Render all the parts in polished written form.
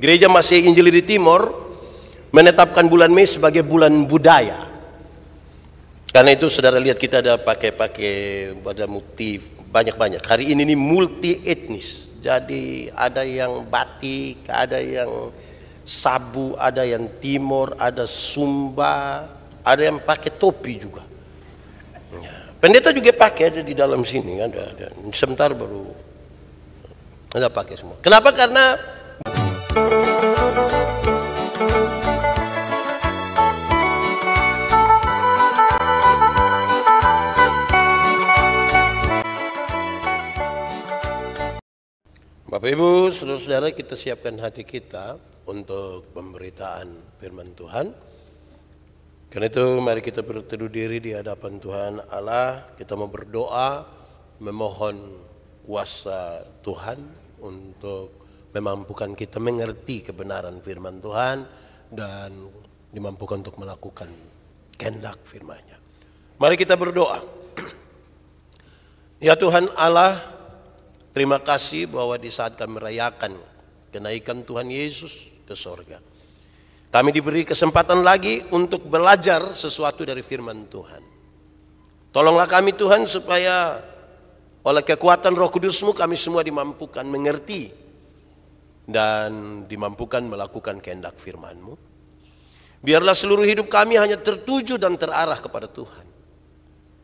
Gereja Masih Injili di Timor menetapkan bulan Mei sebagai bulan budaya. Karena itu saudara lihat kita ada pakai pada motif banyak-banyak. Hari ini multi etnis. Jadi ada yang batik, ada yang Sabu, ada yang Timor, ada Sumba, ada yang pakai topi juga. Ya. Pendeta juga pakai, ada di dalam sini, ada. Sebentar baru ada pakai semua. Kenapa? Karena Bapak Ibu, saudara-saudara, kita siapkan hati kita untuk pemberitaan firman Tuhan. Karena itu mari kita berteduh diri di hadapan Tuhan Allah. Kita mau berdoa, memohon kuasa Tuhan untuk memampukan kita mengerti kebenaran firman Tuhan dan dimampukan untuk melakukan kehendak firman-Nya. Mari kita berdoa. Ya Tuhan Allah, terima kasih bahwa di saat kami merayakan kenaikan Tuhan Yesus ke sorga, kami diberi kesempatan lagi untuk belajar sesuatu dari firman Tuhan. Tolonglah kami Tuhan supaya oleh kekuatan Roh Kudus-Mu kami semua dimampukan mengerti dan dimampukan melakukan kehendak firman-Mu. Biarlah seluruh hidup kami hanya tertuju dan terarah kepada Tuhan.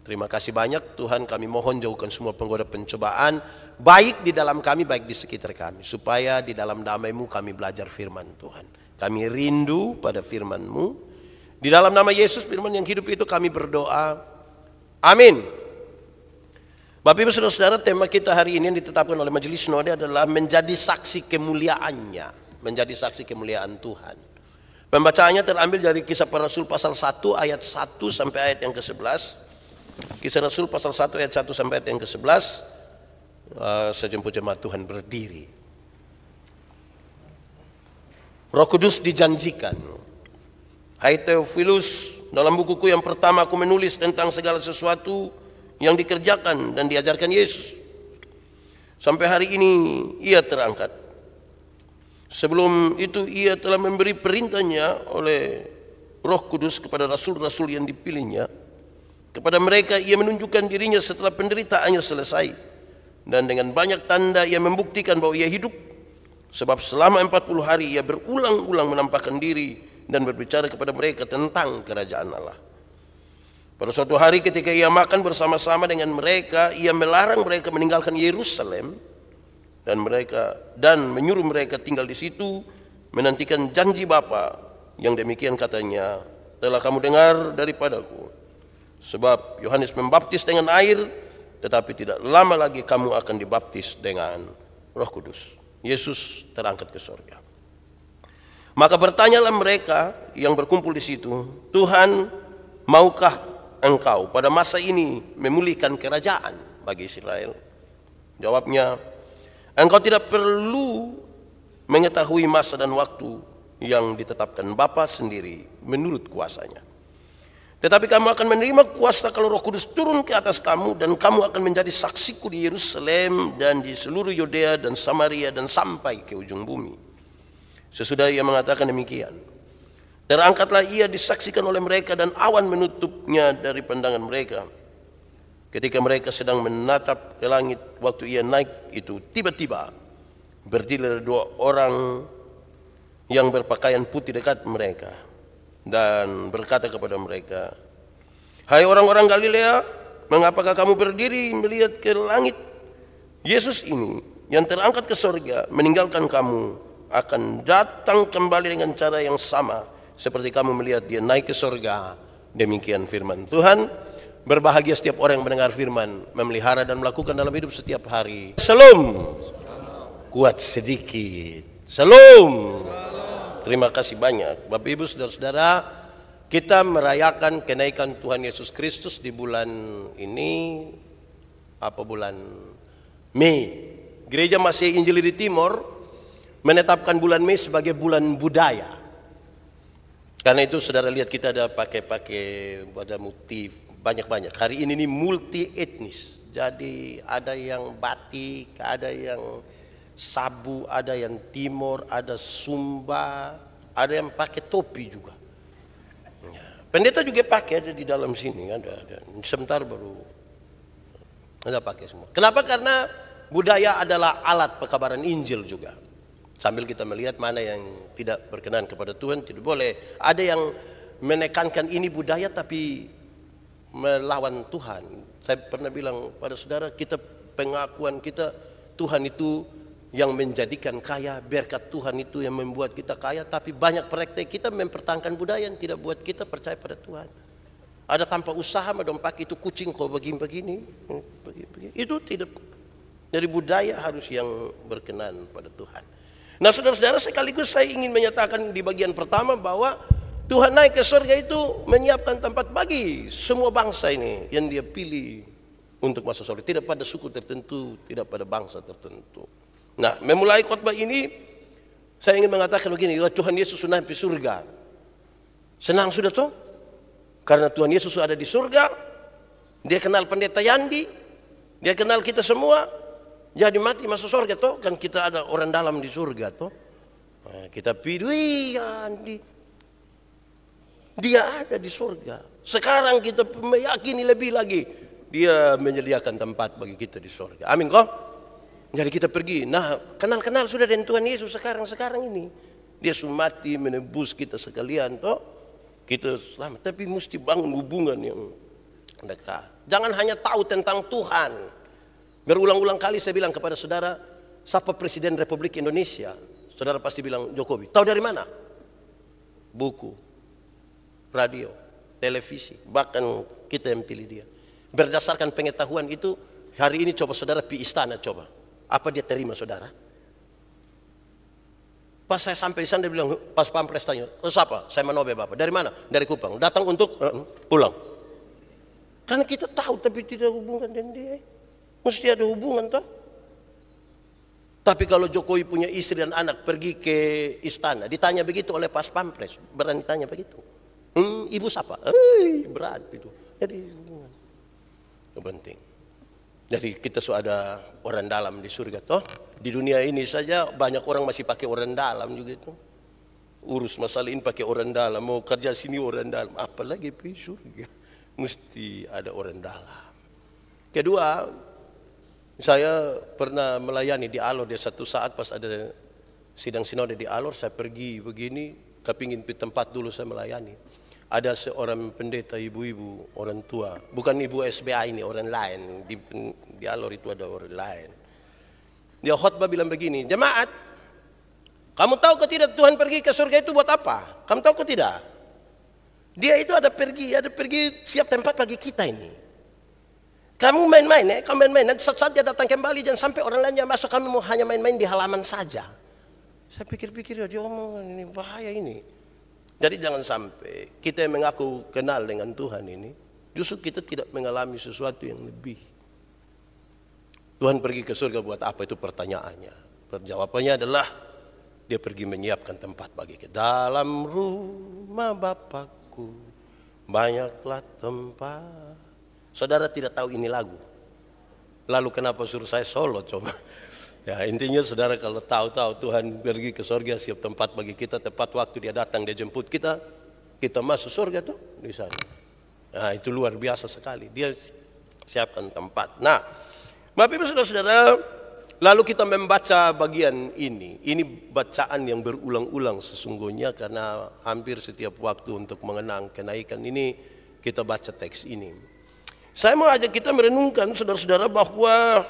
Terima kasih banyak Tuhan, kami mohon jauhkan semua penggoda pencobaan, baik di dalam kami, baik di sekitar kami. Supaya di dalam damai-Mu kami belajar firman Tuhan. Kami rindu pada firman-Mu. Di dalam nama Yesus, firman yang hidup itu kami berdoa. Amin. Bapak Ibu Saudara-saudara, tema kita hari ini yang ditetapkan oleh Majelis Sinode adalah menjadi saksi kemuliaannya. Menjadi saksi kemuliaan Tuhan. Pembacaannya terambil dari Kisah Para Rasul pasal 1 ayat 1 sampai ayat yang ke-11. Kisah Rasul pasal 1 ayat 1 sampai ayat yang ke-11. Sejemput jemaat Tuhan berdiri. Roh Kudus dijanjikan. Hai Theophilus, dalam bukuku yang pertama aku menulis tentang segala sesuatu yang dikerjakan dan diajarkan Yesus. Sampai hari ini ia terangkat. Sebelum itu ia telah memberi perintahnya oleh Roh Kudus kepada rasul-rasul yang dipilihnya. Kepada mereka ia menunjukkan dirinya setelah penderitaannya selesai. Dan dengan banyak tanda ia membuktikan bahwa ia hidup. Sebab selama 40 hari ia berulang-ulang menampakkan diri dan berbicara kepada mereka tentang kerajaan Allah. Pada suatu hari ketika ia makan bersama-sama dengan mereka, ia melarang mereka meninggalkan Yerusalem dan menyuruh mereka tinggal di situ menantikan janji Bapa yang demikian katanya, telah kamu dengar daripadaku. Sebab Yohanes membaptis dengan air, tetapi tidak lama lagi kamu akan dibaptis dengan Roh Kudus. Yesus terangkat ke surga. Maka bertanyalah mereka yang berkumpul di situ, Tuhan, maukah Engkau pada masa ini memulihkan kerajaan bagi Israel? Jawabnya, Engkau tidak perlu mengetahui masa dan waktu yang ditetapkan Bapa sendiri menurut kuasanya. Tetapi kamu akan menerima kuasa kalau Roh Kudus turun ke atas kamu, dan kamu akan menjadi saksiku di Yerusalem dan di seluruh Yudea dan Samaria dan sampai ke ujung bumi. Sesudah ia mengatakan demikian, terangkatlah ia disaksikan oleh mereka dan awan menutupnya dari pandangan mereka. Ketika mereka sedang menatap ke langit waktu ia naik itu, tiba-tiba berdiri dua orang yang berpakaian putih dekat mereka dan berkata kepada mereka, hai orang-orang Galilea, mengapakah kamu berdiri melihat ke langit? Yesus ini yang terangkat ke surga meninggalkan kamu akan datang kembali dengan cara yang sama seperti kamu melihat dia naik ke surga. Demikian firman Tuhan. Berbahagia setiap orang yang mendengar firman, memelihara dan melakukan dalam hidup setiap hari. Shalom. Kuat sedikit. Shalom. Terima kasih banyak. Bapak Ibu Saudara-saudara, kita merayakan kenaikan Tuhan Yesus Kristus di bulan ini, bulan Mei. Gereja Masih Injili di Timor menetapkan bulan Mei sebagai bulan budaya. Karena itu saudara lihat kita ada pakai pada motif banyak-banyak. Hari ini multi etnis. Jadi ada yang batik, ada yang Sabu, ada yang Timor, ada Sumba, ada yang pakai topi juga. Ya. Pendeta juga pakai, ada di dalam sini, ada. Sebentar baru ada pakai semua. Kenapa? Karena budaya adalah alat pekabaran Injil juga. Sambil kita melihat mana yang tidak berkenan kepada Tuhan, tidak boleh. Ada yang menekankan ini budaya tapi melawan Tuhan. Saya pernah bilang pada saudara, kita pengakuan kita Tuhan itu yang menjadikan kaya, berkat Tuhan itu yang membuat kita kaya, tapi banyak praktek kita mempertahankan budaya yang tidak buat kita percaya pada Tuhan. Ada tanpa usaha medompak itu kucing kau begini-begini, itu tidak. Dari budaya harus yang berkenan pada Tuhan. Nah saudara-saudara, sekaligus saya ingin menyatakan di bagian pertama bahwa Tuhan naik ke surga itu menyiapkan tempat bagi semua bangsa ini yang dia pilih untuk masuk surga. Tidak pada suku tertentu, tidak pada bangsa tertentu. Nah, memulai khotbah ini saya ingin mengatakan begini, Tuhan Yesus sudah naik ke surga. Senang sudah toh? Karena Tuhan Yesus sudah ada di surga. Dia kenal pendeta Yandi, dia kenal kita semua. Jadi mati masuk surga toh? Kan kita ada orang dalam di surga toh. Nah, kita pilih Yandi. Dia ada di surga. Sekarang kita meyakini lebih lagi, dia menyediakan tempat bagi kita di surga. Amin kok? Jadi kita pergi, nah kenal-kenal sudah dengan Tuhan Yesus sekarang ini. Dia sudah mati menebus kita sekalian toh. Kita selamat, tapi mesti bangun hubungan yang dekat. Jangan hanya tahu tentang Tuhan. Berulang-ulang kali saya bilang kepada saudara, siapa Presiden Republik Indonesia? Saudara pasti bilang Jokowi. Tahu dari mana? Buku, radio, televisi, bahkan kita yang pilih dia. Berdasarkan pengetahuan itu, hari ini coba saudara pergi istana coba. Apa dia terima saudara? Pas saya sampai di sana dia bilang, pas pampres tanya, terus apa? Saya menobe bapak. Dari mana? Dari Kupang. Datang untuk pulang. Karena kita tahu tapi tidak hubungan dengan dia. Mesti ada hubungan toh. Tapi kalau Jokowi punya istri dan anak pergi ke istana, ditanya begitu oleh pas pampres, berani tanya begitu. Ibu siapa? Berat itu. Jadi hubungan. Itu penting. Jadi kita sudah ada orang dalam di surga toh. Di dunia ini saja banyak orang masih pakai orang dalam juga itu. Urus masalah ini pakai orang dalam, mau kerja sini orang dalam, apalagi di surga. Mesti ada orang dalam. Kedua, saya pernah melayani di Alor. Di satu saat pas ada sidang sinode di Alor, saya pergi begini, kepingin di tempat dulu saya melayani. Ada seorang pendeta ibu-ibu, orang tua. Bukan ibu SBA ini, orang lain. Di Alor itu ada orang lain. Dia khotbah bilang begini, jemaat, kamu tahu ke tidak Tuhan pergi ke surga itu buat apa? Kamu tahu ke tidak? Dia itu ada pergi siap tempat bagi kita ini. Kamu main-main kamu main-main. Nanti saat dia datang kembali, jangan sampai orang lain yang masuk, kami mau hanya main-main di halaman saja. Saya pikir-pikir, dia omong ini bahaya ini. Jadi jangan sampai kita yang mengaku kenal dengan Tuhan ini, justru kita tidak mengalami sesuatu yang lebih. Tuhan pergi ke surga buat apa, itu pertanyaannya. Jawabannya adalah dia pergi menyiapkan tempat bagi kita. Dalam rumah Bapakku banyaklah tempat. Saudara tidak tahu ini lagu. Lalu kenapa suruh saya solo coba? Ya intinya saudara kalau tahu Tuhan pergi ke surga, siap tempat bagi kita, tepat waktu dia datang, dia jemput kita masuk surga tuh di sana. Nah itu luar biasa sekali, dia siapkan tempat. Nah Bapak Ibu saudara-saudara, lalu kita membaca bagian ini bacaan yang berulang-ulang sesungguhnya, karena hampir setiap waktu untuk mengenang kenaikan ini kita baca teks ini. Saya mau ajak kita merenungkan saudara-saudara bahwa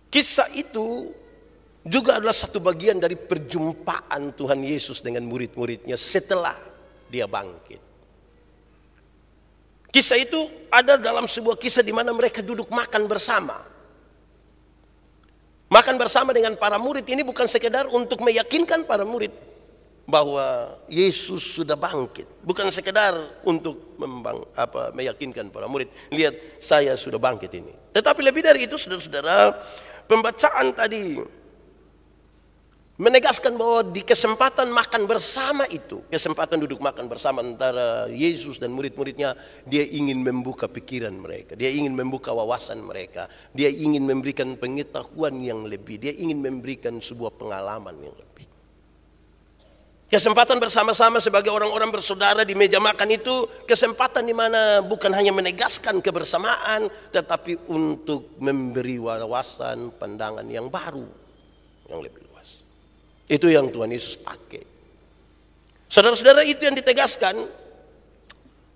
kisah itu juga adalah satu bagian dari perjumpaan Tuhan Yesus dengan murid-muridnya setelah dia bangkit. Kisah itu ada dalam sebuah kisah di mana mereka duduk makan bersama. Makan bersama dengan para murid ini bukan sekedar untuk meyakinkan para murid bahwa Yesus sudah bangkit. Bukan sekedar untuk meyakinkan para murid, lihat saya sudah bangkit ini. Tetapi lebih dari itu saudara-saudara, pembacaan tadi menegaskan bahwa di kesempatan makan bersama itu, kesempatan duduk makan bersama antara Yesus dan murid-muridnya, dia ingin membuka pikiran mereka, dia ingin membuka wawasan mereka, dia ingin memberikan pengetahuan yang lebih, dia ingin memberikan sebuah pengalaman yang lebih. Kesempatan bersama-sama sebagai orang-orang bersaudara di meja makan itu kesempatan di mana bukan hanya menegaskan kebersamaan, tetapi untuk memberi wawasan, pandangan yang baru, yang lebih luas. Itu yang Tuhan Yesus pakai. Saudara-saudara, itu yang ditegaskan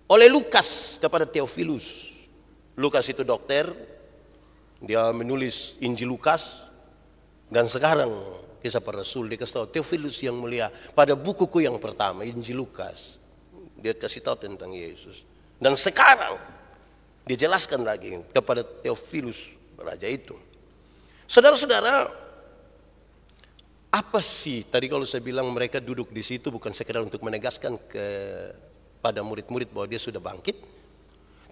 oleh Lukas kepada Theophilus. Lukas itu dokter, dia menulis Injil Lukas, dan sekarang Kisah Para Rasul dia kasih tahu, Theophilus yang mulia, pada bukuku yang pertama Injil Lukas, dia kasih tahu tentang Yesus. Dan sekarang dia jelaskan lagi kepada Theophilus raja itu. Saudara-saudara, apa sih tadi kalau saya bilang mereka duduk di situ bukan sekedar untuk menegaskan kepada murid-murid bahwa dia sudah bangkit,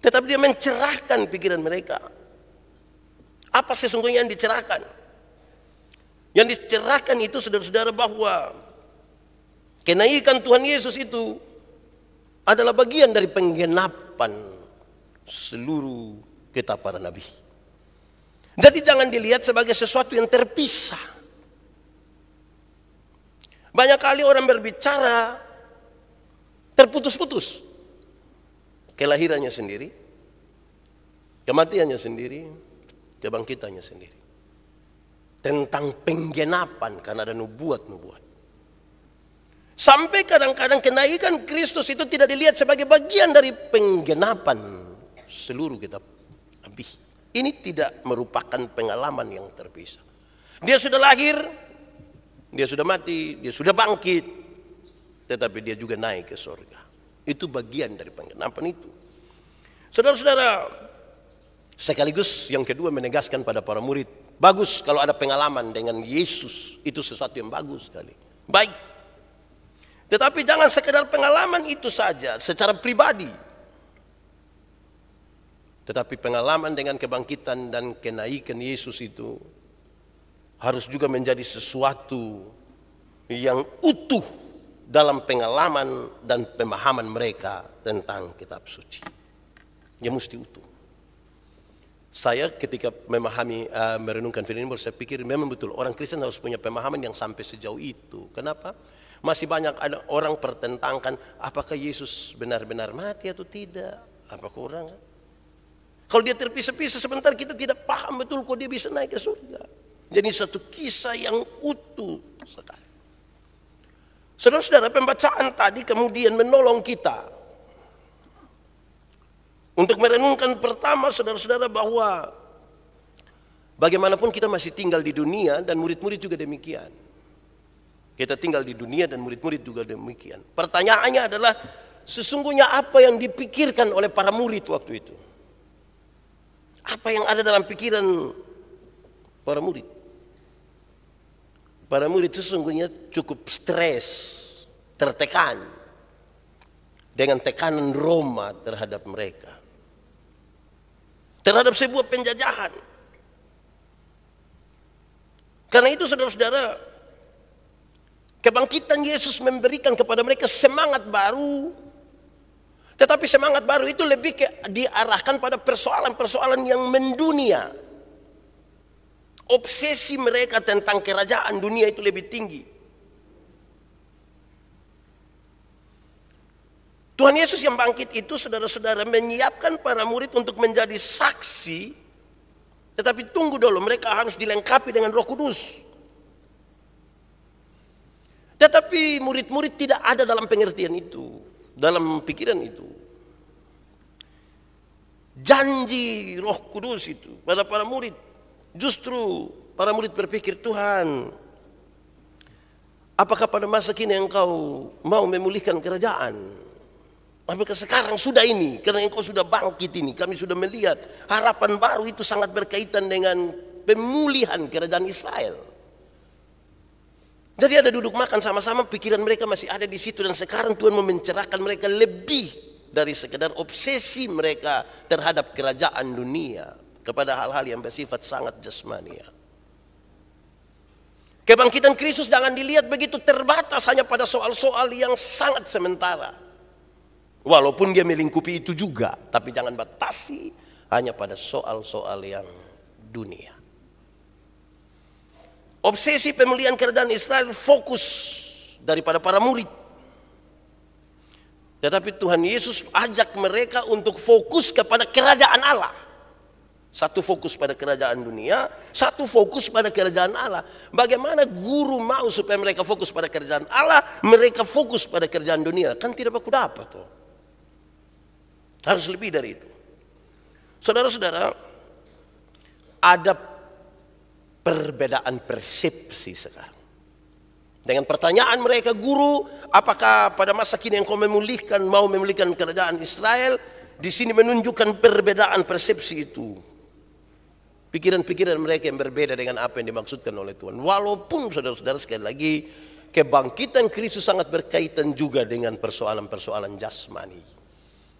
tetapi dia mencerahkan pikiran mereka. Apa sesungguhnya yang dicerahkan? Yang dicerahkan itu, saudara-saudara, bahwa kenaikan Tuhan Yesus itu adalah bagian dari penggenapan seluruh kitab para nabi. Jadi jangan dilihat sebagai sesuatu yang terpisah. Banyak kali orang berbicara terputus-putus. Kelahirannya sendiri, kematiannya sendiri, kebangkitannya sendiri. Tentang penggenapan karena ada nubuat-nubuat. Sampai kadang-kadang kenaikan Kristus itu tidak dilihat sebagai bagian dari penggenapan seluruh kitab Nabi. Ini tidak merupakan pengalaman yang terpisah. Dia sudah lahir, dia sudah mati, dia sudah bangkit, tetapi dia juga naik ke surga. Itu bagian dari penggenapan itu. Saudara-saudara, sekaligus yang kedua menegaskan pada para murid, bagus kalau ada pengalaman dengan Yesus, itu sesuatu yang bagus sekali. Baik. Tetapi jangan sekedar pengalaman itu saja secara pribadi. Tetapi pengalaman dengan kebangkitan dan kenaikan Yesus itu harus juga menjadi sesuatu yang utuh dalam pengalaman dan pemahaman mereka tentang kitab suci. Dia mesti utuh. Saya ketika memahami, merenungkan firman ini, saya pikir memang betul orang Kristen harus punya pemahaman yang sampai sejauh itu. Kenapa? Masih banyak ada orang pertentangkan apakah Yesus benar-benar mati atau tidak. Apakah orang? Kalau dia terpisah-pisah sebentar kita tidak paham betul kok dia bisa naik ke surga. Jadi satu kisah yang utuh sekali. Saudara-saudara, pembacaan tadi kemudian menolong kita untuk merenungkan pertama, saudara-saudara, bahwa bagaimanapun kita masih tinggal di dunia dan murid-murid juga demikian. Kita tinggal di dunia dan murid-murid juga demikian. Pertanyaannya adalah sesungguhnya apa yang dipikirkan oleh para murid waktu itu? Apa yang ada dalam pikiran para murid? Para murid sesungguhnya cukup stres, tertekan dengan tekanan Roma terhadap mereka, terhadap sebuah penjajahan. Karena itu saudara-saudara, kebangkitan Yesus memberikan kepada mereka semangat baru. Tetapi semangat baru itu lebih diarahkan pada persoalan-persoalan yang mendunia. Obsesi mereka tentang kerajaan dunia itu lebih tinggi. Tuhan Yesus yang bangkit itu, saudara-saudara, menyiapkan para murid untuk menjadi saksi. Tetapi tunggu dulu, mereka harus dilengkapi dengan Roh Kudus. Tetapi murid-murid tidak ada dalam pengertian itu, dalam pikiran itu. Janji Roh Kudus itu pada para murid. Justru para murid berpikir, Tuhan, apakah pada masa kini Engkau mau memulihkan kerajaan? Apakah sekarang sudah ini, karena Engkau sudah bangkit ini, kami sudah melihat harapan baru itu sangat berkaitan dengan pemulihan kerajaan Israel. Jadi ada duduk makan sama-sama, pikiran mereka masih ada di situ, dan sekarang Tuhan mau mencerahkan mereka lebih dari sekedar obsesi mereka terhadap kerajaan dunia kepada hal-hal yang bersifat sangat jasmania. Kebangkitan Kristus jangan dilihat begitu terbatas hanya pada soal-soal yang sangat sementara. Walaupun dia melingkupi itu juga, tapi jangan batasi hanya pada soal-soal yang dunia. Obsesi pemulihan kerajaan Israel fokus daripada para murid. Tetapi Tuhan Yesus ajak mereka untuk fokus kepada kerajaan Allah. Satu fokus pada kerajaan dunia, satu fokus pada kerajaan Allah. Bagaimana guru mau supaya mereka fokus pada kerajaan Allah, mereka fokus pada kerajaan dunia? Kan tidak baku dapat tuh. Harus lebih dari itu. Saudara-saudara, ada perbedaan persepsi sekarang. Dengan pertanyaan mereka, guru, apakah pada masa kini engkau mau memulihkan kerajaan Israel? Di sini menunjukkan perbedaan persepsi itu. Pikiran-pikiran mereka yang berbeda dengan apa yang dimaksudkan oleh Tuhan. Walaupun saudara-saudara sekali lagi, kebangkitan Kristus sangat berkaitan juga dengan persoalan-persoalan jasmani.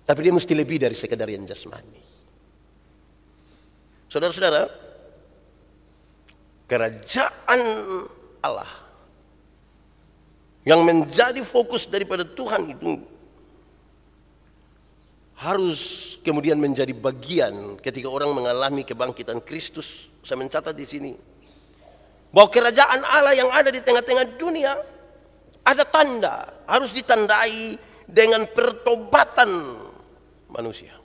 Tapi dia mesti lebih dari sekedar yang jasmani. Saudara-saudara, kerajaan Allah yang menjadi fokus daripada Tuhan itu harus kemudian menjadi bagian ketika orang mengalami kebangkitan Kristus. Saya mencatat di sini bahwa kerajaan Allah yang ada di tengah-tengah dunia ada tanda, harus ditandai dengan pertobatan manusia.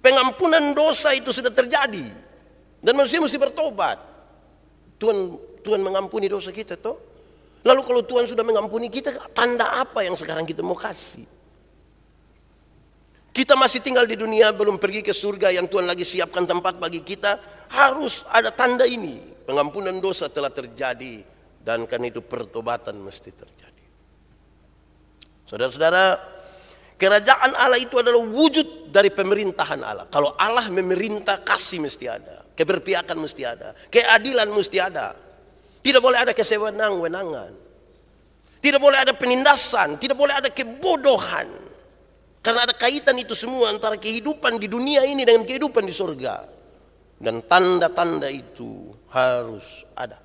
Pengampunan dosa itu sudah terjadi dan manusia mesti bertobat. Tuhan mengampuni dosa kita toh. Lalu kalau Tuhan sudah mengampuni kita, tanda apa yang sekarang kita mau kasih? Kita masih tinggal di dunia, belum pergi ke surga yang Tuhan lagi siapkan tempat bagi kita. Harus ada tanda ini. Pengampunan dosa telah terjadi. Dan karena itu pertobatan mesti terjadi. Saudara-saudara, kerajaan Allah itu adalah wujud dari pemerintahan Allah. Kalau Allah memerintah, kasih mesti ada. Keberpihakan mesti ada. Keadilan mesti ada. Tidak boleh ada kesewenang-wenangan. Tidak boleh ada penindasan. Tidak boleh ada kebodohan. Karena ada kaitan itu semua antara kehidupan di dunia ini dengan kehidupan di surga. Dan tanda-tanda itu harus ada.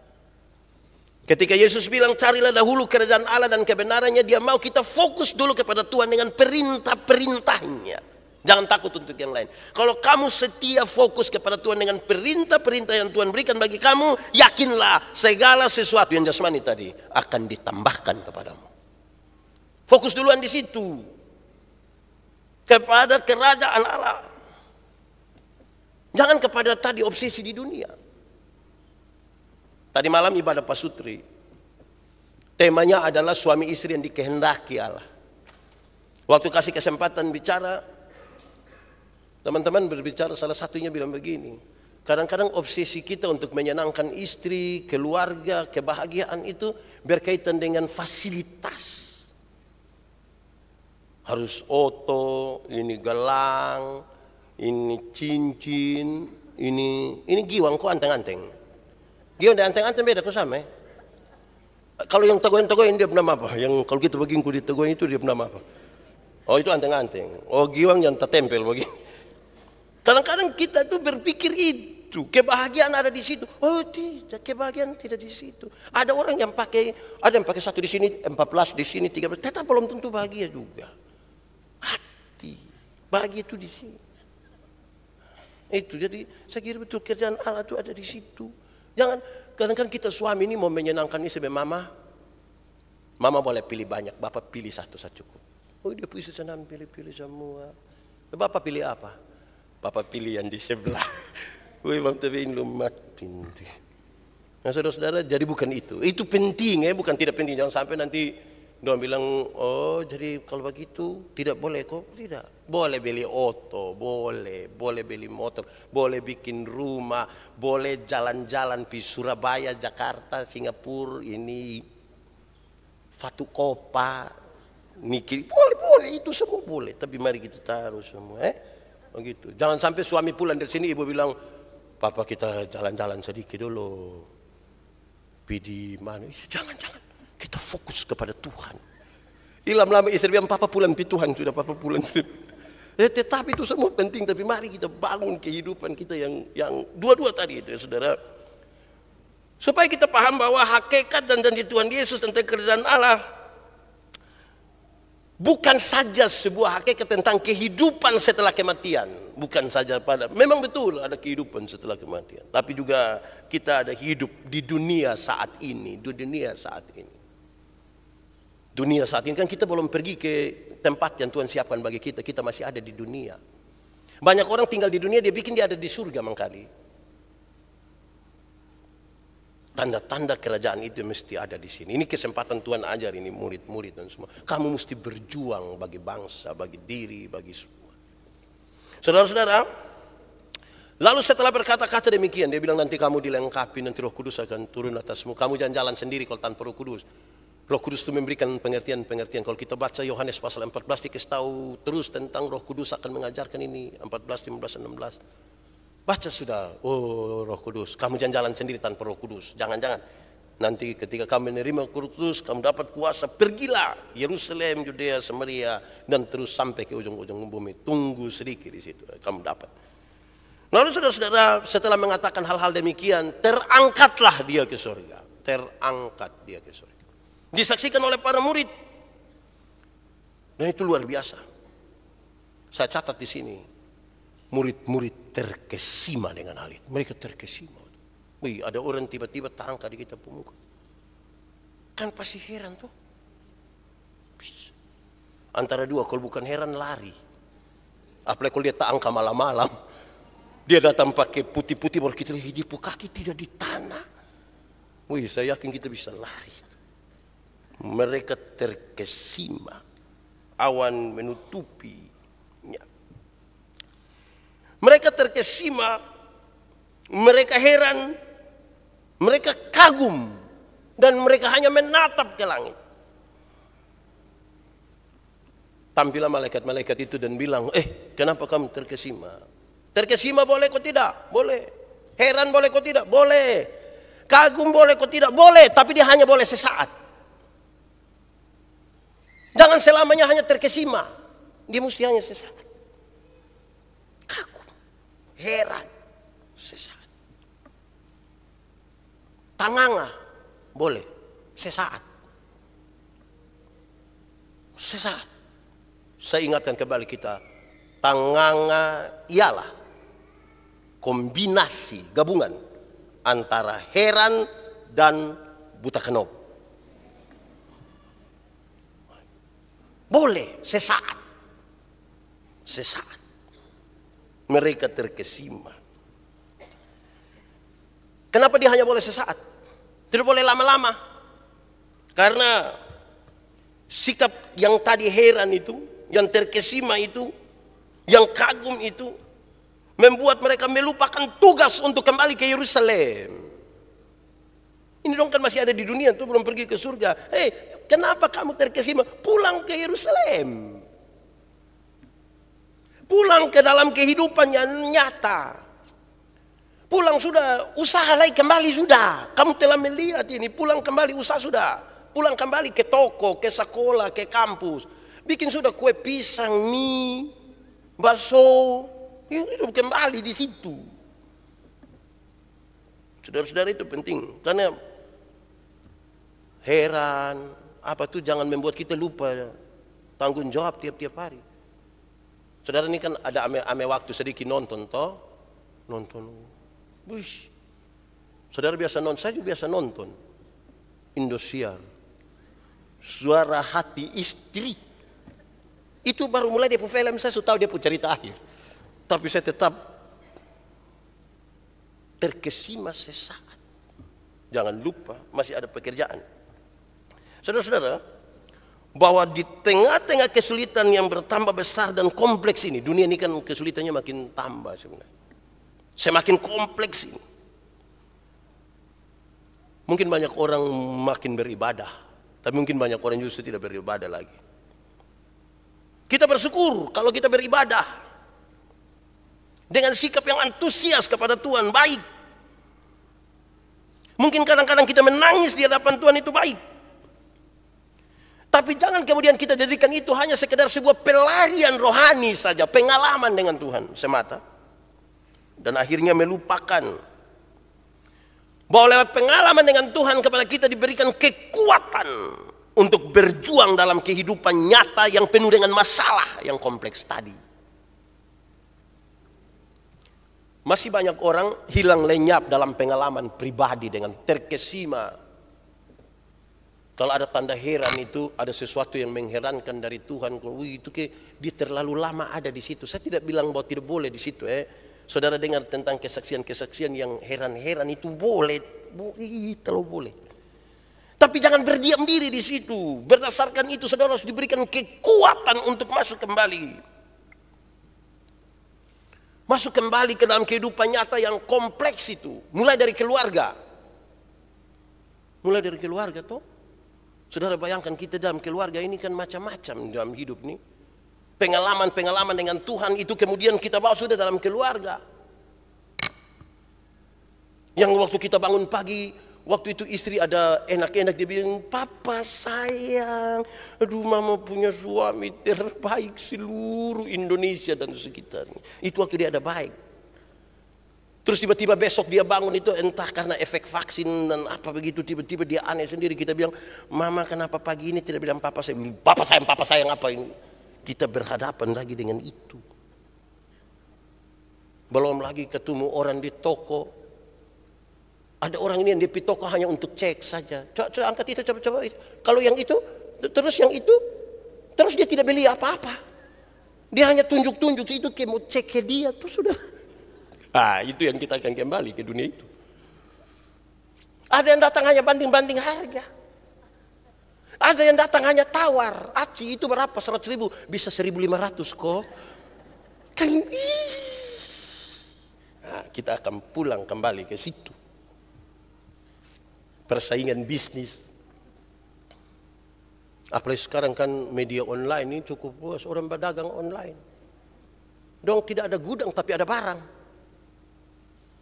Ketika Yesus bilang carilah dahulu kerajaan Allah dan kebenarannya, dia mau kita fokus dulu kepada Tuhan dengan perintah-perintahnya. Jangan takut untuk yang lain. Kalau kamu setia fokus kepada Tuhan dengan perintah-perintah yang Tuhan berikan bagi kamu, yakinlah segala sesuatu yang jasmani tadi akan ditambahkan kepadamu. Fokus duluan di situ. Kepada kerajaan Allah. Jangan kepada tadi obsesi di dunia. Tadi malam ibadah pasutri. Temanya adalah suami istri yang dikehendaki Allah. Waktu kasih kesempatan bicara, teman-teman berbicara, salah satunya bilang begini. Kadang-kadang obsesi kita untuk menyenangkan istri, keluarga, kebahagiaan itu berkaitan dengan fasilitas. Harus oto, ini gelang, ini cincin, ini giwang kok anteng-anteng. Giwang dan anteng-anteng beda kok sama. Kalau yang tegoin dia bernama apa? Yang kalau kita begini di tegoin itu dia bernama apa? Oh itu anteng-anteng. Oh giwang yang tertempel begini. Kadang-kadang kita tuh berpikir itu kebahagiaan ada di situ. Oh tidak, kebahagiaan tidak di situ. Ada orang yang pakai, ada yang pakai 1 di sini, 14 di sini, 13. Tetap belum tentu bahagia juga. Hati bahagia itu di sini. Itu jadi saya kira betul kerjaan Allah itu ada di situ. Jangan kadang-kadang kita suami ini mau menyenangkan istri mama. Mama boleh pilih banyak, bapak pilih satu saja cukup. Oh dia pilih senang pilih-pilih semua. Bapak pilih apa? Bapak pilih yang di sebelah. Woi bang tebein lu mati. Nah saudara-saudara jadi bukan itu. Itu penting ya, bukan tidak penting. Jangan sampai nanti dia bilang, oh jadi kalau begitu tidak boleh kok. Tidak, boleh beli oto, boleh beli motor, boleh bikin rumah, boleh jalan-jalan di Surabaya, Jakarta, Singapura, ini Fatu Kopa, Niki, boleh itu semua boleh. Tapi mari kita taruh semua, begitu. Jangan sampai suami pulang dari sini ibu bilang, papa kita jalan-jalan sedikit dulu, di mana? Jangan. Kita fokus kepada Tuhan. Lama-lama istri bilang, papa pulang pi Tuhan sudah, papa pulang. Tetapi itu semua penting, tapi mari kita bangun kehidupan kita yang dua-dua tadi itu ya saudara. Supaya kita paham bahwa hakikat dan janji Tuhan Yesus tentang kerajaan Allah bukan saja sebuah hakikat tentang kehidupan setelah kematian. Bukan saja memang betul ada kehidupan setelah kematian. Tapi juga kita ada hidup di dunia saat ini. Di dunia saat ini. Dunia saat ini kan kita belum pergi ke tempat yang Tuhan siapkan bagi kita. Kita masih ada di dunia. Banyak orang tinggal di dunia, dia bikin dia ada di surga mangkali. Tanda-tanda kerajaan itu mesti ada di sini. Ini kesempatan Tuhan ajar ini murid-murid dan semua. Kamu mesti berjuang bagi bangsa, bagi diri, bagi semua. Saudara-saudara, lalu setelah berkata-kata demikian, dia bilang nanti kamu dilengkapi, nanti Roh Kudus akan turun atasmu. Kamu jangan jalan sendiri kalau tanpa Roh Kudus. Roh Kudus itu memberikan pengertian-pengertian. Kalau kita baca Yohanes pasal 14, dikasih tahu terus tentang Roh Kudus akan mengajarkan ini. 14, 15, 16. Baca sudah, oh Roh Kudus, kamu jangan jalan sendiri tanpa Roh Kudus. Jangan-jangan. Nanti ketika kamu menerima Roh Kudus, kamu dapat kuasa, pergilah Yerusalem, Yudea, Samaria, dan terus sampai ke ujung-ujung bumi. Tunggu sedikit di situ, kamu dapat. Lalu saudara-saudara, setelah mengatakan hal-hal demikian, terangkatlah dia ke surga. Terangkat dia ke surga. Disaksikan oleh para murid. Dan itu luar biasa. Saya catat di sini. Murid-murid terkesima dengan hal itu. Mereka terkesima. Wih, ada orang tiba-tiba terangkat di kita pemuka. Kan pasti heran tuh. Antara dua, kalau bukan heran lari. Apalagi kalau dia terangkat malam-malam. Dia datang pakai putih-putih baru kita lihat dia kaki tidak di tanah. Wih, saya yakin kita bisa lari. Mereka terkesima. Awan menutupi. Mereka terkesima, mereka heran, mereka kagum, dan mereka hanya menatap ke langit. Tampillah malaikat-malaikat itu dan bilang, kenapa kamu terkesima? Terkesima boleh kok tidak? Boleh. Heran boleh kok tidak? Boleh. Kagum boleh kok tidak? Boleh, tapi dia hanya boleh sesaat. Jangan selamanya hanya terkesima. Dia mesti hanya sesaat. Heran, sesaat. Tanganga, boleh, sesaat. Sesaat. Saya ingatkan kembali kita, tanganga ialah kombinasi, gabungan antara heran dan buta kenop. Boleh, sesaat. Sesaat. Mereka terkesima. Kenapa dia hanya boleh sesaat? Tidak boleh lama-lama. Karena sikap yang tadi heran itu, yang terkesima itu, yang kagum itu, membuat mereka melupakan tugas untuk kembali ke Yerusalem. Ini dong kan masih ada di dunia, tuh belum pergi ke surga. Kenapa kamu terkesima? Pulang ke Yerusalem. Pulang ke dalam kehidupan yang nyata. Pulang sudah, usaha lagi kembali sudah. Kamu telah melihat ini, pulang kembali usaha sudah. Pulang kembali ke toko, ke sekolah, ke kampus. Bikin sudah kue pisang, mie, bakso. Hidup kembali di situ. Saudara-saudara itu penting. Karena heran, apa tuh jangan membuat kita lupa tanggung jawab tiap-tiap hari. Saudara ini kan ada ame waktu sedikit nonton toh. Nonton. Wush. Saudara biasa nonton, saya juga biasa nonton. Indosiar. Suara hati istri. Itu baru mulai dia film, saya sudah tahu dia cerita akhir. Tapi saya tetap terkesima sesaat. Jangan lupa masih ada pekerjaan. Saudara-saudara, bahwa di tengah-tengah kesulitan yang bertambah besar dan kompleks ini, dunia ini kan kesulitannya makin tambah sebenarnya. Semakin kompleks ini. Mungkin banyak orang makin beribadah, tapi mungkin banyak orang justru tidak beribadah lagi. Kita bersyukur kalau kita beribadah dengan sikap yang antusias kepada Tuhan, baik. Mungkin kadang-kadang kita menangis di hadapan Tuhan, itu baik. Tapi jangan kemudian kita jadikan itu hanya sekedar sebuah pelarian rohani saja, pengalaman dengan Tuhan semata. Dan akhirnya melupakan Bahwa lewat pengalaman dengan Tuhan kepada kita diberikan kekuatan untuk berjuang dalam kehidupan nyata yang penuh dengan masalah yang kompleks tadi. Masih banyak orang hilang lenyap dalam pengalaman pribadi dengan terkesima. Kalau ada tanda heran itu ada sesuatu yang mengherankan dari Tuhan. Itu dia terlalu lama ada di situ. Saya tidak bilang bahwa tidak boleh di situ. Saudara dengar tentang kesaksian-kesaksian yang heran-heran itu boleh. Terlalu boleh. Tapi jangan berdiam diri di situ. Berdasarkan itu saudara harus diberikan kekuatan untuk masuk kembali. Masuk kembali ke dalam kehidupan nyata yang kompleks itu. Mulai dari keluarga. Mulai dari keluarga toh. Saudara bayangkan kita dalam keluarga ini kan macam-macam dalam hidup ini. Pengalaman-pengalaman dengan Tuhan itu kemudian kita bawa sudah dalam keluarga. Yang waktu kita bangun pagi, waktu itu istri ada enak-enak dia bilang, "Papa sayang, aduh mama punya suami terbaik seluruh Indonesia dan sekitarnya." Itu waktu dia ada baik. Terus tiba-tiba besok dia bangun itu entah karena efek vaksin dan apa begitu, tiba-tiba dia aneh sendiri. Kita bilang, "Mama kenapa pagi ini tidak bilang papa sayang?" Papa sayang apa ini? Kita berhadapan lagi dengan itu. Belum lagi ketemu orang di toko. Ada orang ini yang di toko hanya untuk cek saja. Coba angkat itu, coba itu. Kalau yang itu, terus yang itu, terus dia tidak beli apa-apa. Dia hanya tunjuk-tunjuk itu kayak mau cek ke dia tuh sudah. Itu yang kita akan kembali ke dunia itu. Ada yang datang hanya banding-banding harga. Ada yang datang hanya tawar. Aci itu berapa? 100.000. Bisa 1.500 kok. Kan kita akan pulang kembali ke situ. Persaingan bisnis. Apalagi sekarang kan media online ini cukup luas. Orang berdagang online. Dong tidak ada gudang tapi ada barang.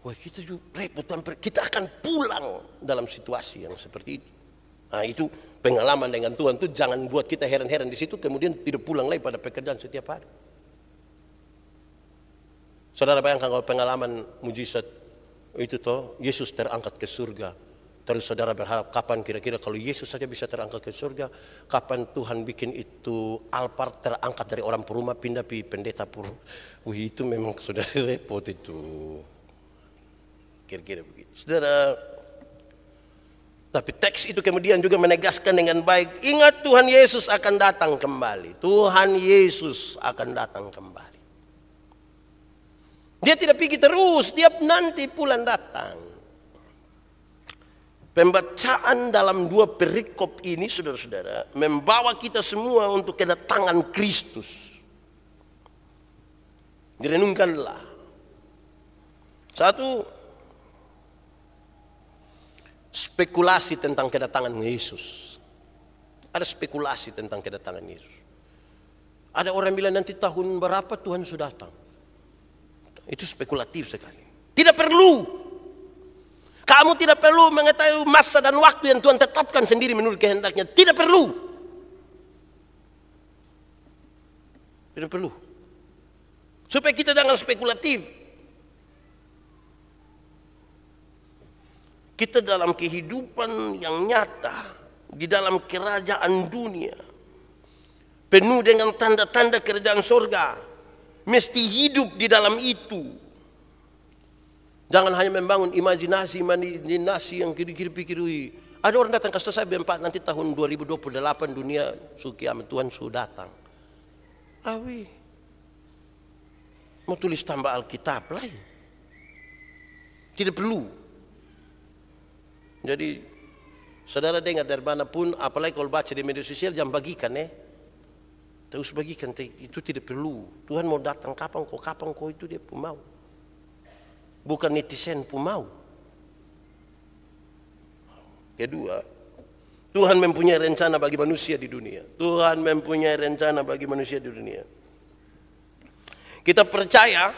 Wah kita juga repot. Kita akan pulang dalam situasi yang seperti itu. Itu pengalaman dengan Tuhan itu jangan buat kita heran-heran di situ kemudian tidak pulang lagi pada pekerjaan setiap hari. Saudara bayangkan kalau pengalaman mujizat itu toh Yesus terangkat ke surga. Terus saudara berharap kapan kira-kira kalau Yesus saja bisa terangkat ke surga, kapan Tuhan bikin itu Alphard terangkat dari orang perumah pindah ke pendeta purun. Itu memang saudara repot itu. Kira-kira begitu. Saudara, tapi teks itu kemudian juga menegaskan dengan baik, ingat Tuhan Yesus akan datang kembali. Tuhan Yesus akan datang kembali. Dia tidak pergi terus, dia nanti pulang datang. Pembacaan dalam 2 perikop ini saudara-saudara membawa kita semua untuk kedatangan Kristus. Direnungkanlah. Satu, spekulasi tentang kedatangan Yesus. Ada spekulasi tentang kedatangan Yesus. Ada orang bilang nanti tahun berapa Tuhan sudah datang. Itu spekulatif sekali. Tidak perlu. Kamu tidak perlu mengetahui masa dan waktu yang Tuhan tetapkan sendiri menurut kehendaknya. Tidak perlu. Tidak perlu. Supaya kita jangan spekulatif. Kita dalam kehidupan yang nyata. Di dalam kerajaan dunia. Penuh dengan tanda-tanda kerajaan surga. Mesti hidup di dalam itu. Jangan hanya membangun imajinasi yang kira-kira pikir. Ada orang datang kasih saya B4 nanti tahun 2028 dunia kiamat Tuhan sudah datang. Mau tulis tambah Alkitab lain. Tidak perlu. Jadi saudara dengar dari manapun, apalagi kalau baca di media sosial jangan bagikan terus bagikan, itu tidak perlu. Tuhan mau datang kapan kok itu dia pun mau. Bukan netizen pun mau. Kedua, Tuhan mempunyai rencana bagi manusia di dunia. Tuhan mempunyai rencana bagi manusia di dunia. Kita percaya,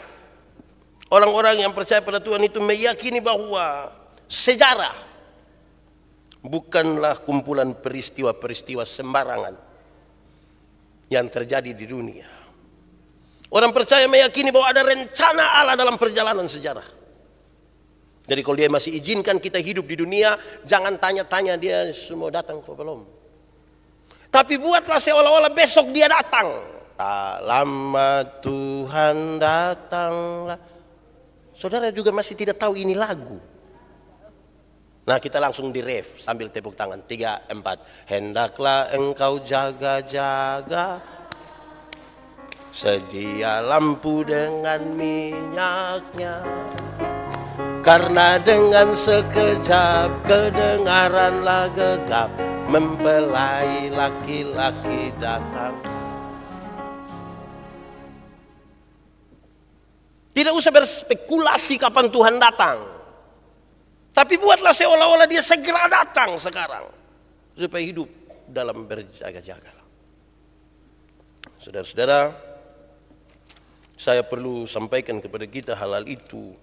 orang-orang yang percaya pada Tuhan itu meyakini bahwa sejarah bukanlah kumpulan peristiwa-peristiwa sembarangan yang terjadi di dunia. Orang percaya meyakini bahwa ada rencana Allah dalam perjalanan sejarah. Jadi kalau dia masih izinkan kita hidup di dunia, jangan tanya-tanya dia semua datang kok belum. Tapi buatlah seolah-olah besok dia datang. Tak lama Tuhan datanglah. Saudara juga masih tidak tahu ini lagu. Nah, kita langsung di ref sambil tepuk tangan. 3, 4. Hendaklah engkau jaga-jaga, sedia lampu dengan minyaknya, karena dengan sekejap kedengaranlah gegap, mempelai laki-laki datang. Tidak usah berspekulasi kapan Tuhan datang. Tapi buatlah seolah-olah dia segera datang sekarang. Supaya hidup dalam berjaga-jaga. Saudara-saudara, saya perlu sampaikan kepada kita hal-hal itu.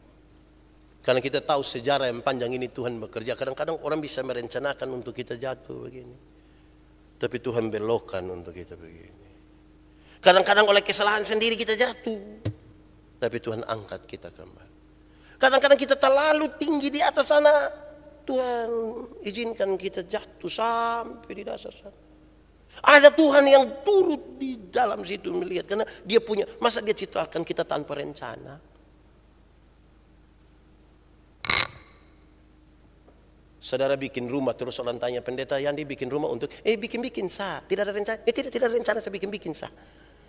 Karena kita tahu sejarah yang panjang ini Tuhan bekerja. Kadang-kadang orang bisa merencanakan untuk kita jatuh begini. Tapi Tuhan belokkan untuk kita begini. Kadang-kadang oleh kesalahan sendiri kita jatuh. Tapi Tuhan angkat kita kembali. Kadang-kadang kita terlalu tinggi di atas sana. Tuhan izinkan kita jatuh sampai di dasar sana. Ada Tuhan yang turut di dalam situ melihat. Karena dia punya, masa dia ciptakan kita tanpa rencana? Saudara bikin rumah, terus orang tanya pendeta, Yandi bikin rumah untuk, bikin-bikin sah. Tidak ada rencana, tidak ada rencana saya bikin-bikin sah.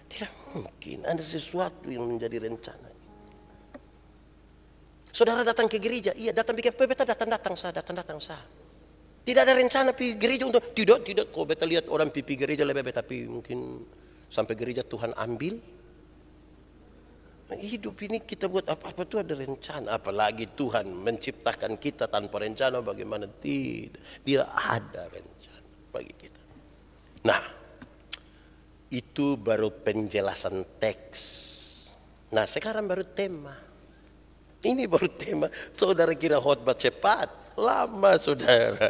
Tidak mungkin, ada sesuatu yang menjadi rencana. Saudara datang ke gereja, iya datang bikin beta datang sah. Tidak ada rencana pergi gereja untuk tidak. Kau beta lihat orang pipi gereja lebih tapi mungkin sampai gereja Tuhan ambil. Nah, hidup ini kita buat apa-apa itu ada rencana, apalagi Tuhan menciptakan kita tanpa rencana, bagaimana tidak? Dia ada rencana bagi kita. Nah, itu baru penjelasan teks. Nah, sekarang baru tema. Ini baru tema. Saudara kira khotbah cepat? Lama saudara.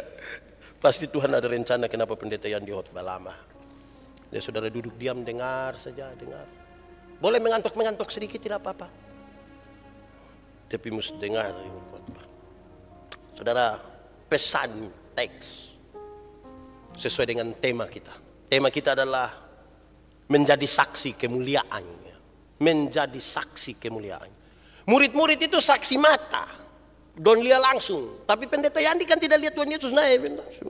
Pasti Tuhan ada rencana kenapa pendeta yang di khotbah lama. Ya saudara duduk diam, dengar saja, dengar. Boleh mengantuk sedikit tidak apa-apa. Tapi mesti dengar ini khotbah. Saudara, pesan teks sesuai dengan tema kita. Tema kita adalah menjadi saksi kemuliaannya. Menjadi saksi kemuliaannya. Murid-murid itu saksi mata. Don't lihat langsung. Tapi pendeta Yandi kan tidak lihat Tuhan Yesus naik langsung.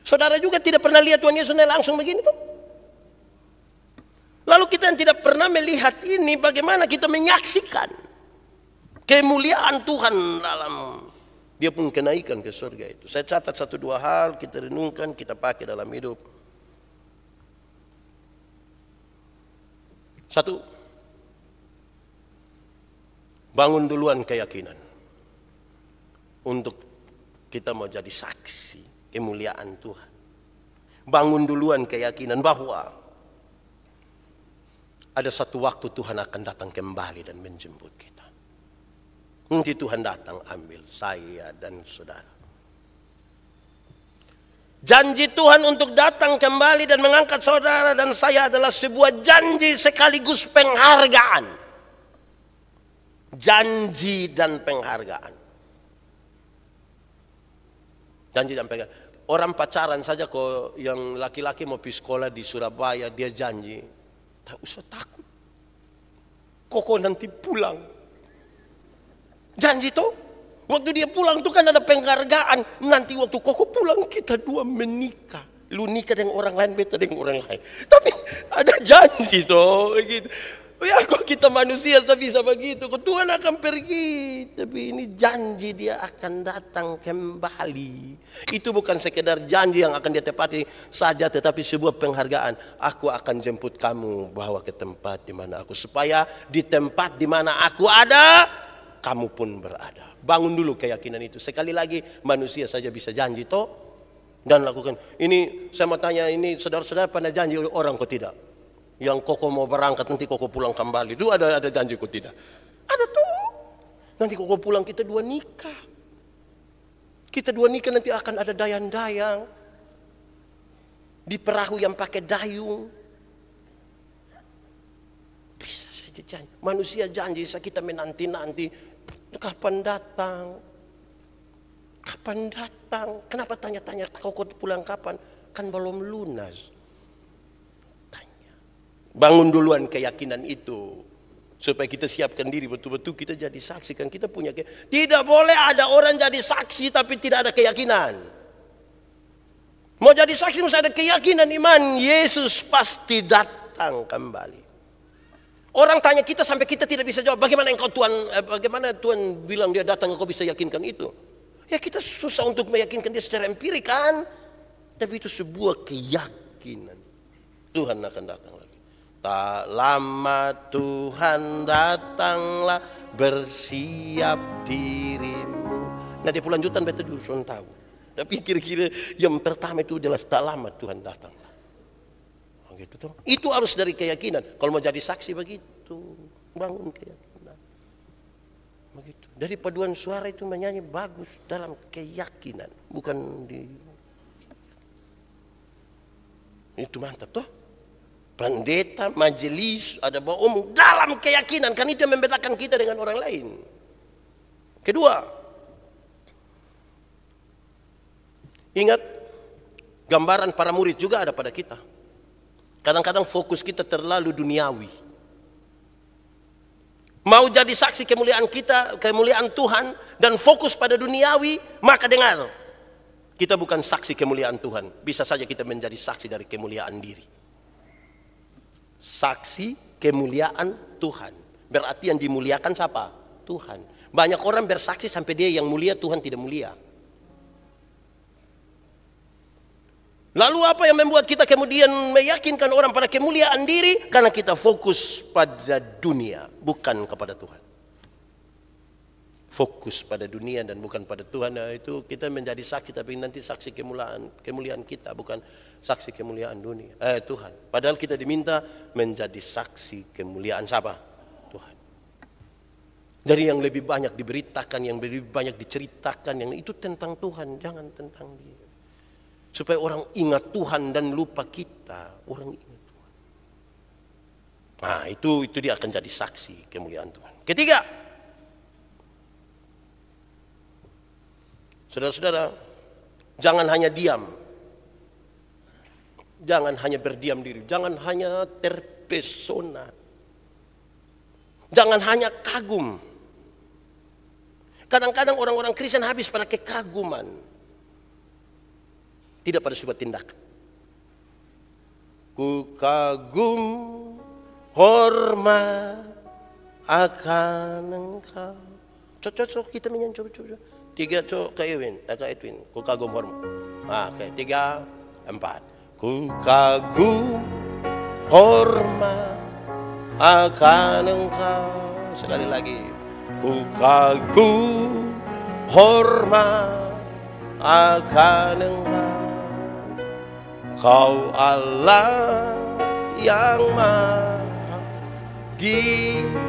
Saudara juga tidak pernah lihat Tuhan Yesus naik langsung begini tuh. Lalu kita yang tidak pernah melihat ini, bagaimana kita menyaksikan kemuliaan Tuhan dalam dia pun kenaikan ke surga itu. Saya catat 1-2 hal, kita renungkan, kita pakai dalam hidup. 1. Bangun duluan keyakinan. Untuk kita mau jadi saksi kemuliaan Tuhan. Bangun duluan keyakinan bahwa ada satu waktu Tuhan akan datang kembali dan menjemput kita. Nanti Tuhan datang ambil saya dan saudara. Janji Tuhan untuk datang kembali dan mengangkat saudara dan saya adalah sebuah janji sekaligus penghargaan. Janji dan penghargaan. Janji dan penghargaan. Orang pacaran saja kok yang laki-laki mau pergi sekolah di Surabaya, dia janji. Tak usah takut. Koko nanti pulang. Janji tuh. Waktu dia pulang tuh kan ada penghargaan. Nanti waktu koko pulang kita dua menikah. Lu nikah dengan orang lain, beta dengan orang lain. Tapi ada janji tuh gitu. Ya kok kita manusia bisa begitu. Kok Tuhan akan pergi. Tapi ini janji dia akan datang kembali. Itu bukan sekedar janji yang akan dia tepati saja. Tetapi sebuah penghargaan. Aku akan jemput kamu bawa ke tempat di mana aku. Supaya di tempat di mana aku ada, kamu pun berada. Bangun dulu keyakinan itu. Sekali lagi manusia saja bisa janji toh. Dan lakukan. Ini saya mau tanya ini saudara-saudara pernah janji orang kok tidak? Yang koko mau berangkat nanti koko pulang kembali. Itu ada janji kok tidak? Ada tuh. Nanti koko pulang kita dua nikah. Kita dua nikah nanti akan ada dayang-dayang. Di perahu yang pakai dayung. Bisa saja janji. Manusia janji kita menanti-nanti. Kapan datang? Kapan datang? Kenapa tanya-tanya kau pulang kapan? Kan belum lunas. Tanya. Bangun duluan keyakinan itu. Supaya kita siapkan diri betul-betul kita jadi saksi. Kan kita punya tidak boleh ada orang jadi saksi tapi tidak ada keyakinan. Mau jadi saksi mesti ada keyakinan iman. Yesus pasti datang kembali. Orang tanya kita sampai kita tidak bisa jawab. Bagaimana engkau Tuhan? Bagaimana Tuhan bilang dia datang engkau bisa yakinkan itu? Ya kita susah untuk meyakinkan dia secara empirik kan. Tapi itu sebuah keyakinan. Tuhan akan datang lagi. Tak lama Tuhan datanglah, bersiap dirimu. Nah di pelanjutan betul dulu tahu. Tapi kira-kira yang pertama itu adalah tak lama Tuhan datanglah. Gitu tuh. Itu harus dari keyakinan. Kalau mau jadi saksi begitu, bangun keyakinan. Begitu. Dari paduan suara itu menyanyi bagus dalam keyakinan, bukan di. Itu mantap toh. Pendeta, majelis, ada bawa umum dalam keyakinan. Kan itu yang membedakan kita dengan orang lain. Kedua, ingat gambaran para murid juga ada pada kita. Kadang-kadang fokus kita terlalu duniawi. Mau jadi saksi kemuliaan kita, kemuliaan Tuhan, dan fokus pada duniawi, maka dengar. Kita bukan saksi kemuliaan Tuhan. Bisa saja kita menjadi saksi dari kemuliaan diri. Saksi kemuliaan Tuhan. Berarti yang dimuliakan siapa? Tuhan. Banyak orang bersaksi sampai dia yang mulia, Tuhan tidak mulia. Lalu apa yang membuat kita kemudian meyakinkan orang pada kemuliaan diri? Karena kita fokus pada dunia, bukan kepada Tuhan. Fokus pada dunia dan bukan pada Tuhan. Nah, itu kita menjadi saksi, tapi nanti saksi kemuliaan kita, bukan saksi kemuliaan dunia. Tuhan. Padahal kita diminta menjadi saksi kemuliaan siapa? Tuhan. Jadi yang lebih banyak diberitakan, yang lebih banyak diceritakan, yang itu tentang Tuhan, jangan tentang dia. Supaya orang ingat Tuhan dan lupa kita. Orang ingat Tuhan. Nah itu dia akan jadi saksi kemuliaan Tuhan. Ketiga, saudara-saudara, jangan hanya diam. Jangan hanya berdiam diri. Jangan hanya terpesona. Jangan hanya kagum. Kadang-kadang orang-orang Kristen habis pada kekaguman. Tidak pada sebuah tindakan. Ku kagum hormat akan engkau. Cocok kita menyanyi coba. 3 cok Kak Edwin. Ku kagum hormat. Kayak 3, 4. Ku kagum hormat akan engkau. Sekali lagi. Ku kagum hormat akan engkau. Kau Allah yang maha dipuji.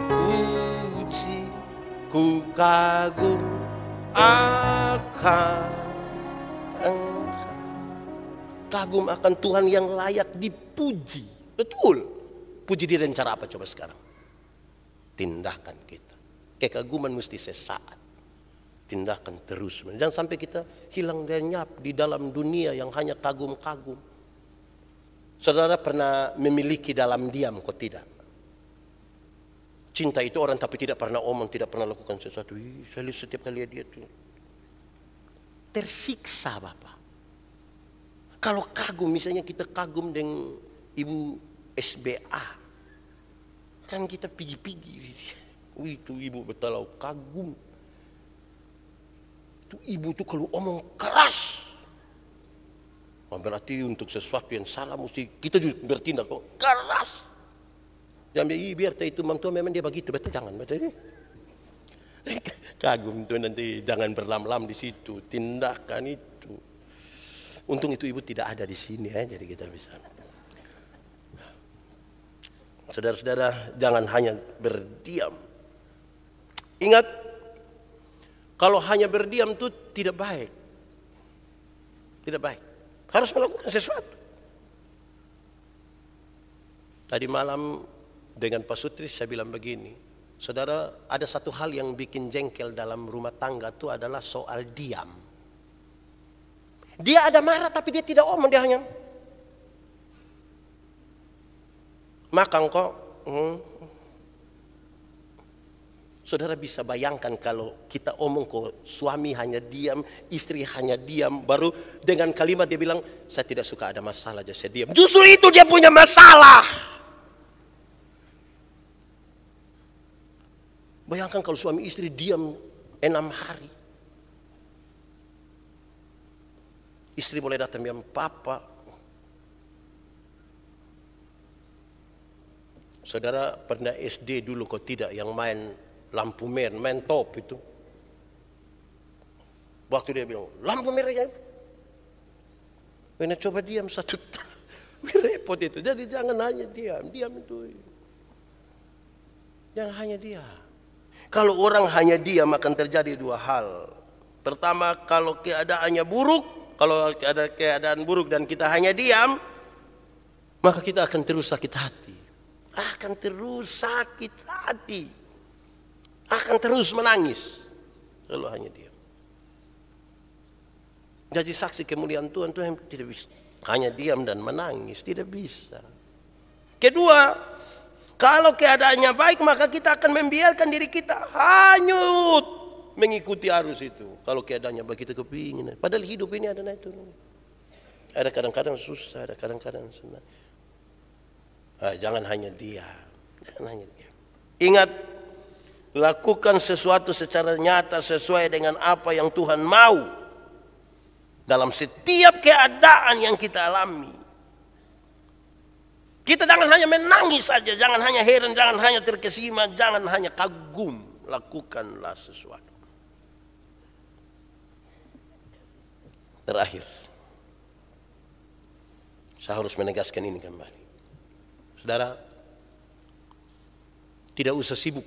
Ku kagum akan engkau. Kagum akan Tuhan yang layak dipuji. Betul. Puji dia dengan cara apa coba sekarang? Tindakan kita. Kekaguman mesti sesaat. Tindakan terus. Jangan sampai kita hilang lenyap di dalam dunia yang hanya kagum-kagum. Saudara pernah memiliki dalam diam kok tidak? Cinta itu orang tapi tidak pernah omong, tidak pernah lakukan sesuatu. Saya lihat setiap kali dia tuh tersiksa Bapak. Kalau kagum, misalnya kita kagum dengan Ibu SBA, kan kita pigi-pigi. Itu ibu betalau kagum. Itu ibu tuh kalau omong keras. Berarti untuk sesuatu yang salah mesti kita juga bertindak kok keras. Jangan biar itu mantua memang dia begitu, betul jangan betul. Kagum tuh nanti jangan berlam-lam di situ, tindakan itu. Untung itu ibu tidak ada di sini ya, jadi kita bisa. Saudara-saudara, jangan hanya berdiam. Ingat, kalau hanya berdiam itu tidak baik. Tidak baik. Harus melakukan sesuatu. Tadi malam dengan Pak Sutris saya bilang begini, Saudara, ada satu hal yang bikin jengkel dalam rumah tangga itu adalah soal diam. Dia ada marah tapi dia tidak omong, dia hanya makan kok. Saudara bisa bayangkan kalau kita omong kok suami hanya diam, istri hanya diam, baru dengan kalimat dia bilang, saya tidak suka ada masalah, jadi saya diam. Justru itu dia punya masalah. Bayangkan kalau suami istri diam 6 hari. Istri boleh datang bilang, papa. Saudara pernah SD dulu kok tidak yang main lampu merah, main top itu. Waktu dia bilang, lampu merah ya. Coba diam 1 tahun. Repot itu. Jadi jangan hanya diam itu. Jangan hanya diam. Kalau orang hanya diam akan terjadi 2 hal. Pertama, kalau keadaannya buruk, kalau ada keadaan buruk dan kita hanya diam, maka kita akan terus sakit hati. Akan terus sakit hati. Akan terus menangis kalau hanya diam. Jadi saksi kemuliaan Tuhan tidak bisa hanya diam dan menangis, tidak bisa. Kedua, kalau keadaannya baik maka kita akan membiarkan diri kita hanyut mengikuti arus itu. Kalau keadaannya baik kita kepingin. Padahal hidup ini ada naik turun. Ada kadang-kadang susah, ada kadang-kadang senang. Jangan hanya diam. Jangan hanya diam. Ingat, lakukan sesuatu secara nyata sesuai dengan apa yang Tuhan mau dalam setiap keadaan yang kita alami. Kita jangan hanya menangis saja, jangan hanya heran, jangan hanya terkesima, jangan hanya kagum. Lakukanlah sesuatu. Terakhir, saya harus menegaskan ini kembali. Saudara, tidak usah sibuk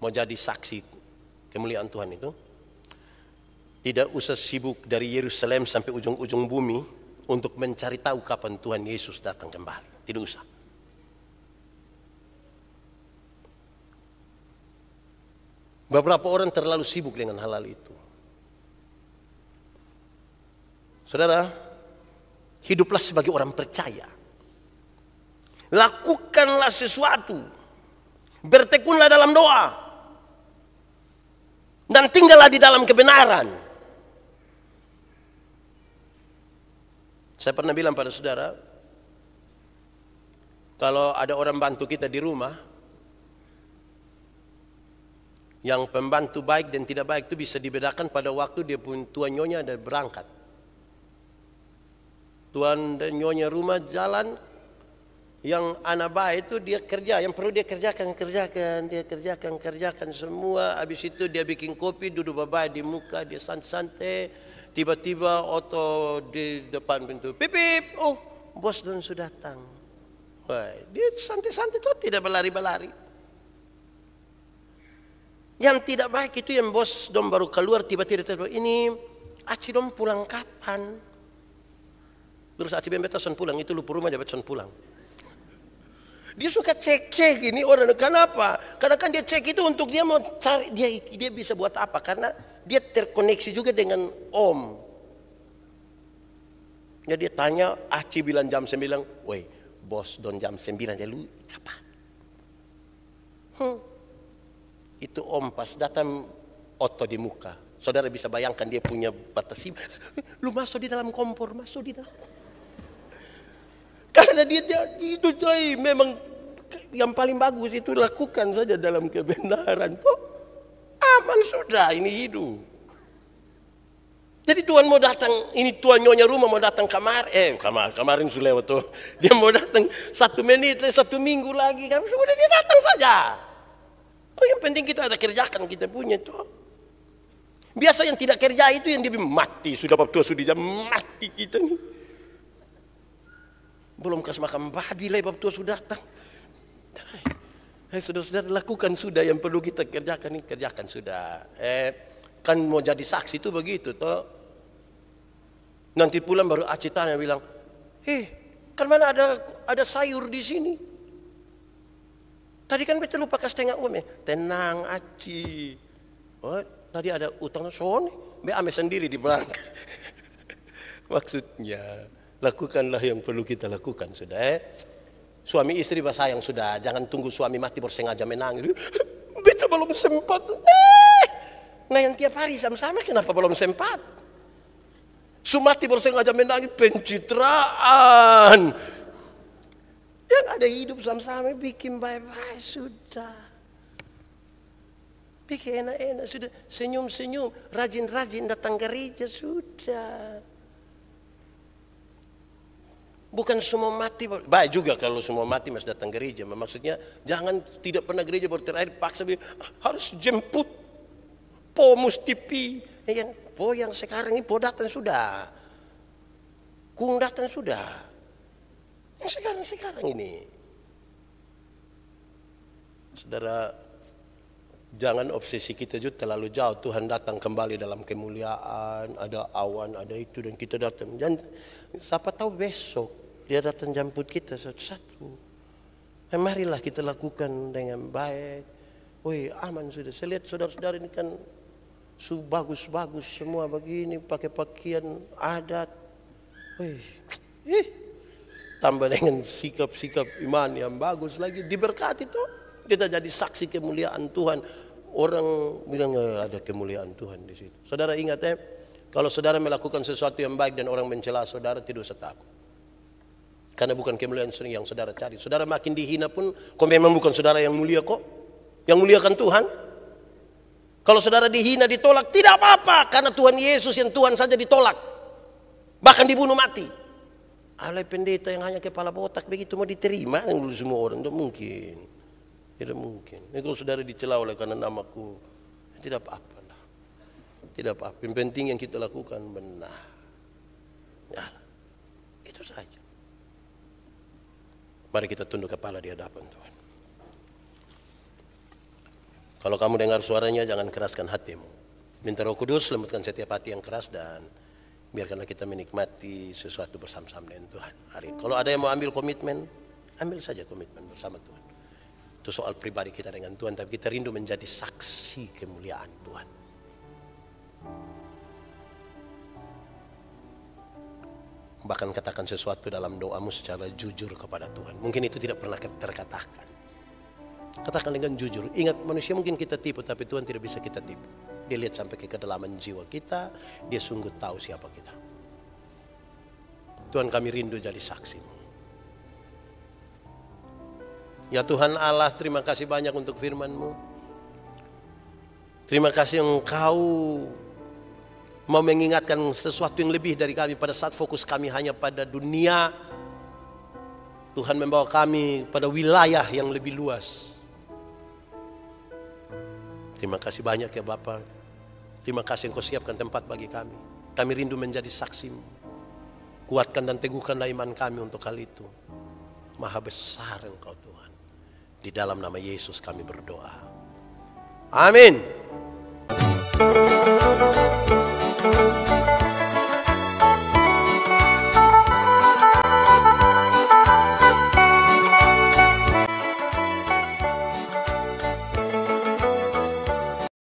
mau jadi saksi kemuliaan Tuhan itu. Tidak usah sibuk dari Yerusalem sampai ujung-ujung bumi untuk mencari tahu kapan Tuhan Yesus datang kembali. Tidak usah. Beberapa orang terlalu sibuk dengan hal-hal itu. Saudara, hiduplah sebagai orang percaya. Lakukanlah sesuatu. Bertekunlah dalam doa. Dan tinggallah di dalam kebenaran. Saya pernah bilang pada saudara, kalau ada orang bantu kita di rumah, yang pembantu baik dan tidak baik itu bisa dibedakan pada waktu dia pun tuan nyonya ada berangkat. Tuan dan nyonya rumah jalan, yang anak baik itu dia kerja, yang perlu dia kerjakan, dia kerjakan semua. Habis itu dia bikin kopi, duduk babai di muka, dia santai. Tiba-tiba oto di depan pintu, pipip, oh bos don sudah datang. Wah, dia santai-santai tuh, tidak berlari-berlari. Yang tidak baik itu yang bos dom baru keluar tiba-tiba ini Aci dom pulang kapan? Terus Aci beta son pulang, itu lupa rumah jabat son pulang. Dia suka cek-cek ini orang, kenapa? Karena kan dia cek itu untuk dia mau cari dia bisa buat apa? Karena dia terkoneksi juga dengan Om. Jadi dia tanya, Aci bilang jam 9, woi bos don jam 9 ya lu cepat. Itu Om pas datang otot di muka. Saudara bisa bayangkan dia punya batasi. Lu masuk di dalam kompor, masuk di dalam. Karena dia itu coy, memang yang paling bagus itu lakukan saja dalam kebenaran. Kok aman sudah ini hidup. Jadi Tuhan mau datang, ini Tuhan nyonya rumah mau datang kemarin sudah lewat tuh. Dia mau datang 1 menit, 1 minggu lagi, kan sudah dia datang saja. Oh yang penting kita ada kerjakan kita punya tuh. Biasa yang tidak kerja itu yang dia mati, sudah bab tua sudah jam mati kita nih. Belum kasih makan babi lah bab tua sudah datang. Saudara-saudara lakukan sudah yang perlu kita kerjakan nih, kerjakan sudah. Kan mau jadi saksi itu begitu toh. Nanti pulang baru Aci tanya bilang, kan mana ada sayur di sini? Tadi kan betul lupa kasih tengah umum ya. Tenang aci. Oh, tadi ada utang sone. Be ame sendiri di belakang. Maksudnya, lakukanlah yang perlu kita lakukan sudah. Suami istri bersayang sudah. Jangan tunggu suami mati baru sengaja menangis. Beta belum sempat. Nah yang tiap hari sama-sama kenapa belum sempat? Sumati baru sengaja menangis pencitraan. Yang ada hidup sama-sama bikin baik-baik sudah. Bikin enak-enak sudah, senyum-senyum, rajin-rajin datang gereja sudah. Bukan semua mati, baik juga kalau semua mati masih datang gereja. Maksudnya jangan tidak pernah gereja baru terakhir paksa harus jemput. Po mesti pi, yang sekarang ini po datang sudah, kung datang sudah. Yang sekarang ini, saudara. Jangan obsesi kita juga terlalu jauh. Tuhan datang kembali dalam kemuliaan. Ada awan, ada itu dan kita datang. Dan siapa tahu besok dia datang jemput kita satu-satu. Marilah kita lakukan dengan baik. Woi aman sudah. Saya lihat saudara-saudara ini kan bagus-bagus semua begini. Pakai pakaian adat. Woi, tambah dengan sikap-sikap iman yang bagus lagi. Diberkati tuh. Kita jadi saksi kemuliaan Tuhan. Orang bilang ada kemuliaan Tuhan di situ. Saudara ingat kalau saudara melakukan sesuatu yang baik dan orang mencela saudara, tidak usah takut. Karena bukan kemuliaan yang saudara cari. Saudara makin dihina pun, kok memang bukan saudara yang mulia kok. Yang mulia kan Tuhan. Kalau saudara dihina, ditolak, tidak apa-apa. Karena Tuhan Yesus yang Tuhan saja ditolak. Bahkan dibunuh mati. Alai pendeta yang hanya kepala botak begitu mau diterima semua orang, tidak mungkin. Tidak mungkin. Ini kalau saudara dicela oleh karena namaku, tidak apa-apa lah. Tidak apa-apa. Yang penting yang kita lakukan benar. Ya, itu saja. Mari kita tunduk kepala di hadapan Tuhan. Kalau kamu dengar suaranya, jangan keraskan hatimu. Minta Roh Kudus lembutkan setiap hati yang keras dan biarkanlah kita menikmati sesuatu bersama-sama dengan Tuhan hari ini. Kalau ada yang mau ambil komitmen, ambil saja komitmen bersama Tuhan. Itu soal pribadi kita dengan Tuhan, tapi kita rindu menjadi saksi kemuliaan Tuhan. Bahkan katakan sesuatu dalam doamu secara jujur kepada Tuhan. Mungkin itu tidak pernah terkatakan. Katakan dengan jujur. Ingat, manusia mungkin kita tipu, tapi Tuhan tidak bisa kita tipu. Dia lihat sampai ke kedalaman jiwa kita. Dia sungguh tahu siapa kita. Tuhan, kami rindu jadi saksi. Ya Tuhan Allah, terima kasih banyak untuk firman-Mu. Terima kasih Engkau mau mengingatkan sesuatu yang lebih dari kami pada saat fokus kami hanya pada dunia. Tuhan membawa kami pada wilayah yang lebih luas. Terima kasih banyak ya Bapa. Terima kasih Engkau siapkan tempat bagi kami. Kami rindu menjadi saksi-Mu. Kuatkan dan teguhkanlah iman kami untuk hal itu. Maha besar Engkau Tuhan. Di dalam nama Yesus kami berdoa. Amin.